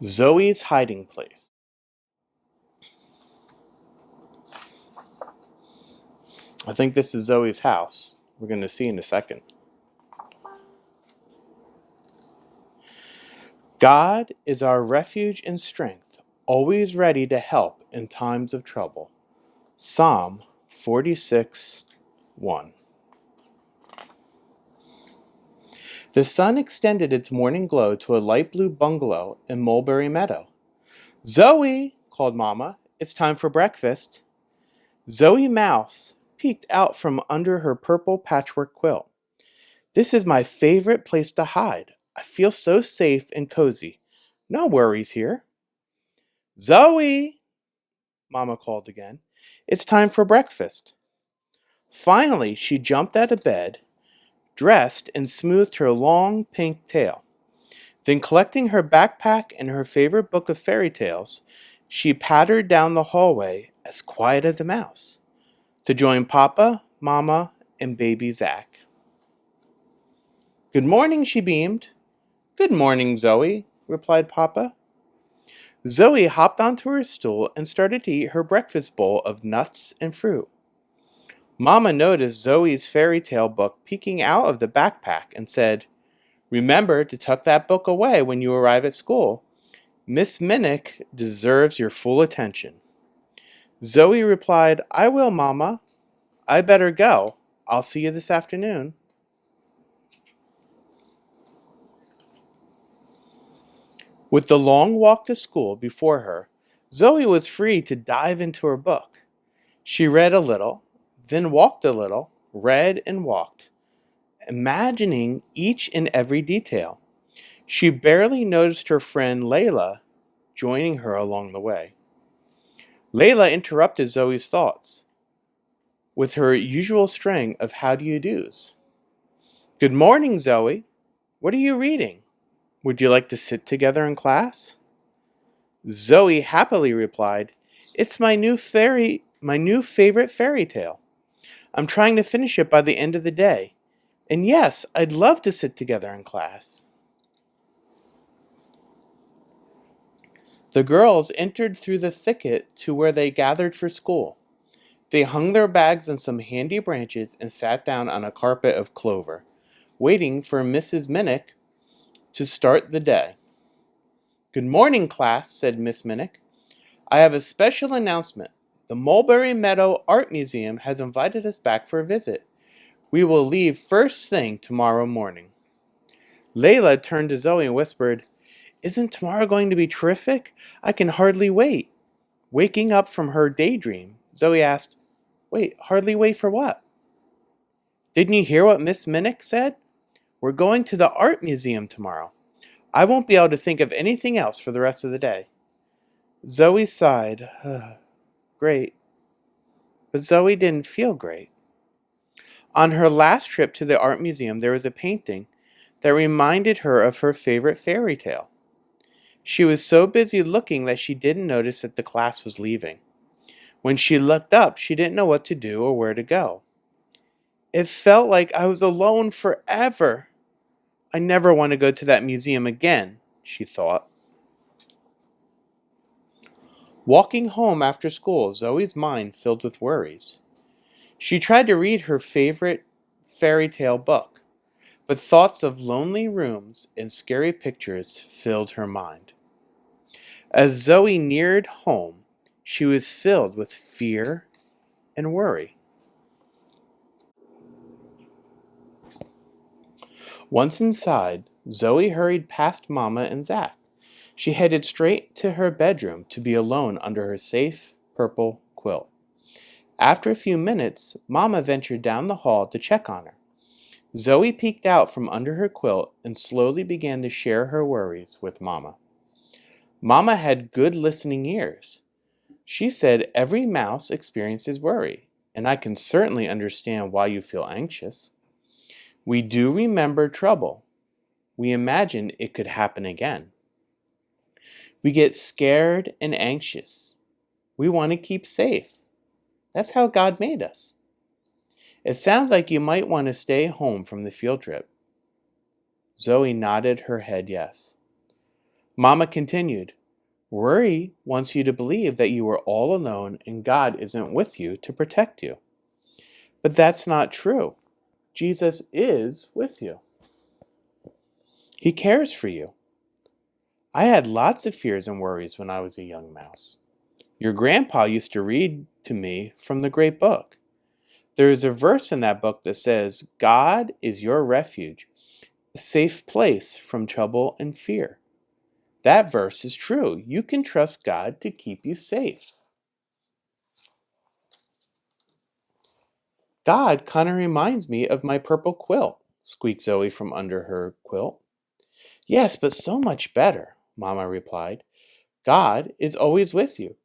Zoe's hiding place. I think this is Zoe's house. We're going to see in a second. God is our refuge and strength, always ready to help in times of trouble. Psalm 46:1. The sun extended its morning glow to a light blue bungalow in Mulberry Meadow. "Zoe," called Mama, "it's time for breakfast." Zoe Mouse peeked out from under her purple patchwork quilt. "This is my favorite place to hide. I feel so safe and cozy. No worries here." "Zoe," Mama called again, "it's time for breakfast." Finally, she jumped out of bed, dressed, and smoothed her long pink tail. Then, collecting her backpack and her favorite book of fairy tales, she pattered down the hallway as quiet as a mouse to join Papa, Mama, and baby Zach. "Good morning," she beamed. "Good morning, Zoe," replied Papa. Zoe hopped onto her stool and started to eat her breakfast bowl of nuts and fruit. Mama noticed Zoe's fairy tale book peeking out of the backpack and said, "Remember to tuck that book away when you arrive at school. Miss Minnick deserves your full attention." Zoe replied, "I will, Mama. I better go. I'll see you this afternoon." With the long walk to school before her, Zoe was free to dive into her book. She read a little, then walked a little, read and walked, imagining each and every detail. She barely noticed her friend Layla joining her along the way. Layla interrupted Zoe's thoughts with her usual string of how do you do's. "Good morning, Zoe. What are you reading? Would you like to sit together in class?" Zoe happily replied, "It's my new favorite fairy tale. I'm trying to finish it by the end of the day. And yes, I'd love to sit together in class." The girls entered through the thicket to where they gathered for school. They hung their bags on some handy branches and sat down on a carpet of clover, waiting for Mrs. Minnick to start the day. "Good morning, class," said Miss Minnick. "I have a special announcement. The Mulberry Meadow Art Museum has invited us back for a visit. We will leave first thing tomorrow morning." Layla turned to Zoe and whispered, "Isn't tomorrow going to be terrific? I can hardly wait." Waking up from her daydream, Zoe asked, "Wait, hardly wait for what?" "Didn't you hear what Miss Minnick said? We're going to the art museum tomorrow. I won't be able to think of anything else for the rest of the day." Zoe sighed. Great. But Zoe didn't feel great. On her last trip to the art museum, there was a painting that reminded her of her favorite fairy tale. She was so busy looking that she didn't notice that the class was leaving. When she looked up, she didn't know what to do or where to go. "It felt like I was alone forever. I never want to go to that museum again," she thought. Walking home after school, Zoe's mind filled with worries. She tried to read her favorite fairy tale book, but thoughts of lonely rooms and scary pictures filled her mind. As Zoe neared home, she was filled with fear and worry. Once inside, Zoe hurried past Mama and Zach. She headed straight to her bedroom to be alone under her safe purple quilt. After a few minutes, Mama ventured down the hall to check on her. Zoe peeked out from under her quilt and slowly began to share her worries with Mama. Mama had good listening ears. She said every mouse experiences worry, and I can certainly understand why you feel anxious. We do remember trouble. We imagine it could happen again. We get scared and anxious. We want to keep safe. That's how God made us. It sounds like you might want to stay home from the field trip." Zoe nodded her head yes. Mama continued, "Worry wants you to believe that you are all alone and God isn't with you to protect you. But that's not true. Jesus is with you. He cares for you. I had lots of fears and worries when I was a young mouse. Your grandpa used to read to me from the great book. There is a verse in that book that says, 'God is your refuge, a safe place from trouble and fear.' That verse is true. You can trust God to keep you safe." "God kind of reminds me of my purple quilt," squeaked Zoe from under her quilt. "Yes, but so much better," Mama replied. "God is always with you.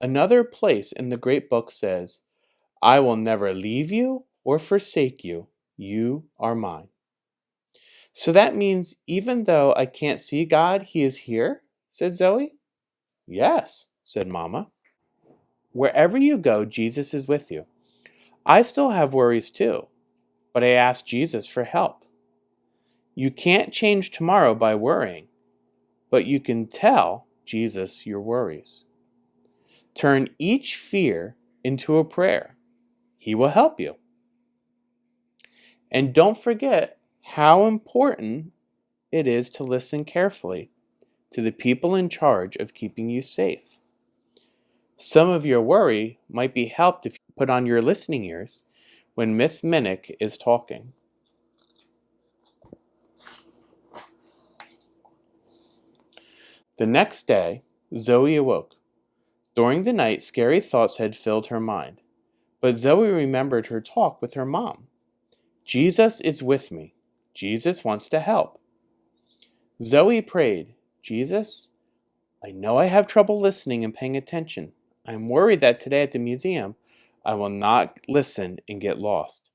Another place in the great book says, 'I will never leave you or forsake you. You are mine.'" "So that means even though I can't see God, He is here?" said Zoe. "Yes," said Mama. "Wherever you go, Jesus is with you. I still have worries too, but I ask Jesus for help. You can't change tomorrow by worrying, but you can tell Jesus your worries. Turn each fear into a prayer. He will help you. And don't forget how important it is to listen carefully to the people in charge of keeping you safe. Some of your worry might be helped if you put on your listening ears when Miss Minnick is talking." The next day, Zoe awoke. During the night, scary thoughts had filled her mind, but Zoe remembered her talk with her mom. Jesus is with me. Jesus wants to help. Zoe prayed, "Jesus, I know I have trouble listening and paying attention. I'm worried that today at the museum, I will not listen and get lost.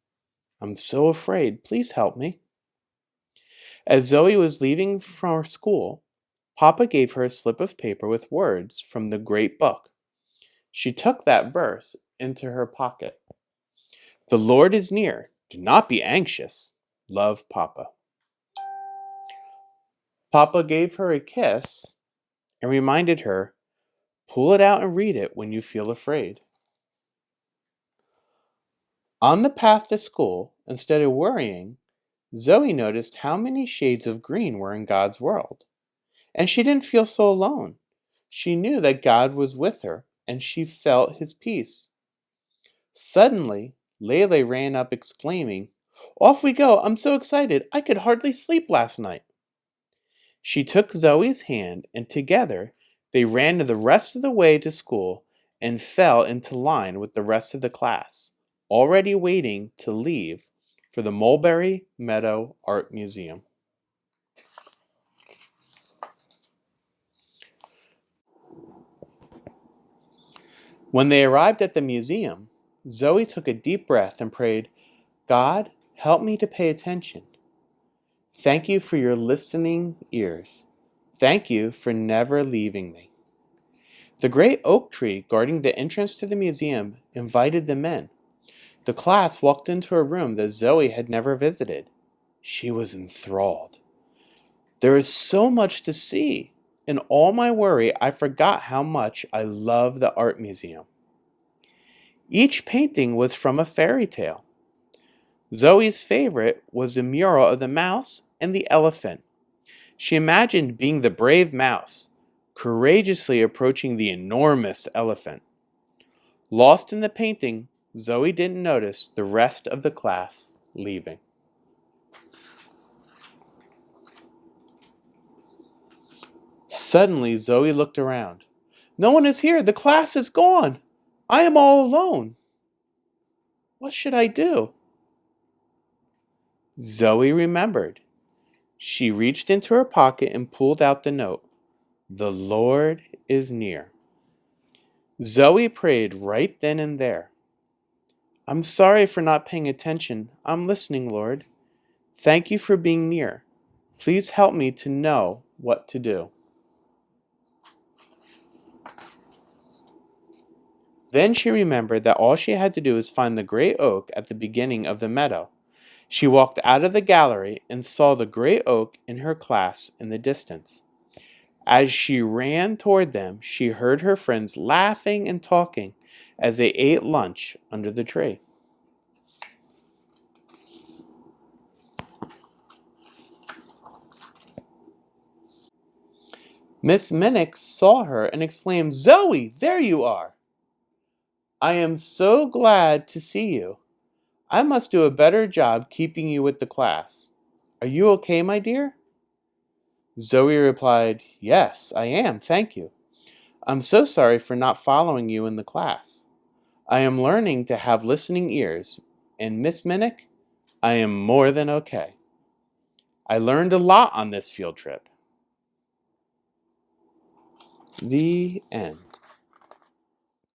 I'm so afraid. Please help me." As Zoe was leaving for school, Papa gave her a slip of paper with words from the great book. She took that verse into her pocket. "The Lord is near. Do not be anxious. Love, Papa." Papa gave her a kiss and reminded her, "Pull it out and read it when you feel afraid." On the path to school, instead of worrying, Zoe noticed how many shades of green were in God's world. And she didn't feel so alone. She knew that God was with her, and she felt His peace. Suddenly, Lele ran up exclaiming, "Off we go! I'm so excited! I could hardly sleep last night." She took Zoe's hand, and together they ran the rest of the way to school and fell into line with the rest of the class, already waiting to leave for the Mulberry Meadow Art Museum. When they arrived at the museum, Zoe took a deep breath and prayed, "God, help me to pay attention. Thank you for your listening ears. Thank you for never leaving me." The great oak tree guarding the entrance to the museum invited them in. The class walked into a room that Zoe had never visited. She was enthralled. "There is so much to see. In all my worry, I forgot how much I love the art museum." Each painting was from a fairy tale. Zoe's favorite was the mural of the mouse and the elephant. She imagined being the brave mouse, courageously approaching the enormous elephant. Lost in the painting, Zoe didn't notice the rest of the class leaving. Suddenly, Zoe looked around. "No one is here. The class is gone. I am all alone. What should I do?" Zoe remembered. She reached into her pocket and pulled out the note. "The Lord is near." Zoe prayed right then and there. "I'm sorry for not paying attention. I'm listening, Lord. Thank you for being near. Please help me to know what to do." Then she remembered that all she had to do was find the great oak at the beginning of the meadow. She walked out of the gallery and saw the great oak in her class in the distance. As she ran toward them, she heard her friends laughing and talking as they ate lunch under the tree. Miss Minnick saw her and exclaimed, "Zoe, there you are! I am so glad to see you. I must do a better job keeping you with the class. Are you okay, my dear?" Zoe replied, "Yes, I am, thank you. I'm so sorry for not following you in the class. I am learning to have listening ears, and Miss Minnick, I am more than okay. I learned a lot on this field trip." The end.